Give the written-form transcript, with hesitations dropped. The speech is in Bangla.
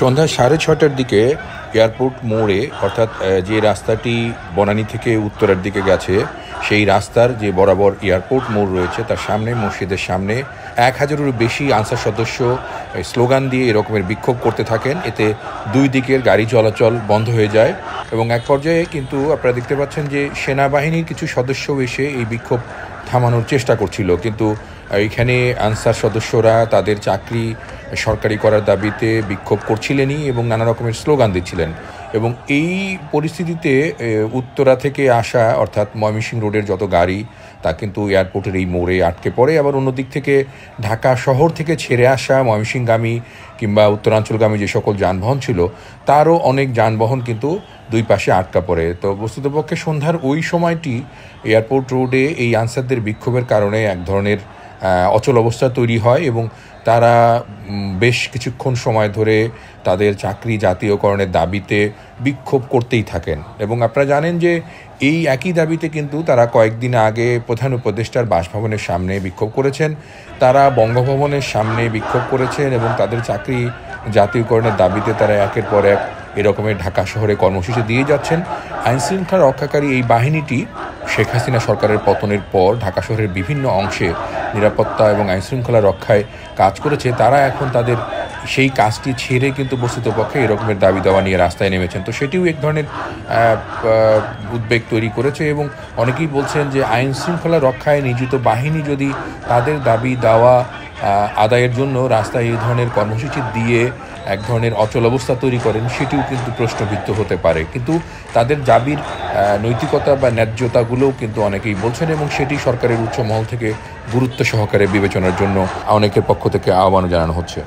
সন্ধ্যা 6:30টার দিকে এয়ারপোর্ট মোড়ে অর্থাৎ যে রাস্তাটি বনানী থেকে উত্তরার দিকে গেছে সেই রাস্তার যে বরাবর এয়ারপোর্ট মোড় রয়েছে তার সামনে মসজিদের সামনে 1000-এরও বেশি আনসার সদস্য স্লোগান দিয়ে এরকমের বিক্ষোভ করতে থাকেন। এতে দুই দিকের গাড়ি চলাচল বন্ধ হয়ে যায় এবং এক পর্যায়ে কিন্তু আপনারা দেখতে পাচ্ছেন যে সেনাবাহিনীর কিছু সদস্য এসে এই বিক্ষোভ থামানোর চেষ্টা করছিল, কিন্তু এইখানে আনসার সদস্যরা তাদের চাকরি সরকারি করার দাবিতে বিক্ষোভ করছিলেনই এবং নানা রকমের স্লোগান দিচ্ছিলেন। এবং এই পরিস্থিতিতে উত্তরা থেকে আসা অর্থাৎ ময়মনসিংহ রোডের যত গাড়ি তা কিন্তু এয়ারপোর্টের এই মোড়ে আটকে পড়ে। আবার অন্যদিক থেকে ঢাকা শহর থেকে ছেড়ে আসা ময়মনসিংহগামী কিংবা উত্তরাঞ্চলগামী যে সকল যানবাহন ছিল তারও অনেক যানবাহন কিন্তু দুই পাশে আটকা পড়ে। তো বস্তুতপক্ষে সন্ধ্যার ওই সময়টি এয়ারপোর্ট রোডে এই আনসারদের বিক্ষোভের কারণে এক ধরনের অচল অবস্থা তৈরি হয় এবং তারা বেশ কিছুক্ষণ সময় ধরে তাদের চাকরি জাতীয়করণের দাবিতে বিক্ষোভ করতেই থাকেন। এবং আপনারা জানেন যে এই একই দাবিতে কিন্তু তারা কয়েকদিন আগে প্রধান উপদেষ্টার বাসভবনের সামনে বিক্ষোভ করেছেন, তারা বঙ্গভবনের সামনে বিক্ষোভ করেছেন এবং তাদের চাকরি জাতীয়করণের দাবিতে তারা একের পর এক এরকমের ঢাকা শহরে কর্মসূচি দিয়ে যাচ্ছেন। আইনশৃঙ্খলা রক্ষাকারী এই বাহিনীটি শেখ হাসিনা সরকারের পতনের পর ঢাকা শহরের বিভিন্ন অংশে নিরাপত্তা এবং আইনশৃঙ্খলা রক্ষায় কাজ করেছে, তারা এখন তাদের সেই কাজটি ছেড়ে কিন্তু বস্তুতপক্ষে এরকমের দাবি দেওয়া নিয়ে রাস্তায় নেমেছেন। তো সেটিও এক ধরনের উদ্বেগ তৈরি করেছে এবং অনেকেই বলছেন যে আইনশৃঙ্খলা রক্ষায় নিয়োজিত বাহিনী যদি তাদের দাবি দেওয়া আদায়ের জন্য রাস্তায় এই ধরনের কর্মসূচি দিয়ে এক ধরনের অচল অবস্থা তৈরি করেন সেটিও কিন্তু প্রশ্নবিদ্ধ হতে পারে। কিন্তু তাদের দাবির নৈতিকতা বা ন্যায্যতাগুলোও কিন্তু অনেকেই বলছেন এবং সেটি সরকারের উচ্চ মহল থেকে গুরুত্ব সহকারে বিবেচনার জন্য অনেকের পক্ষ থেকে আহ্বান জানানো হচ্ছে।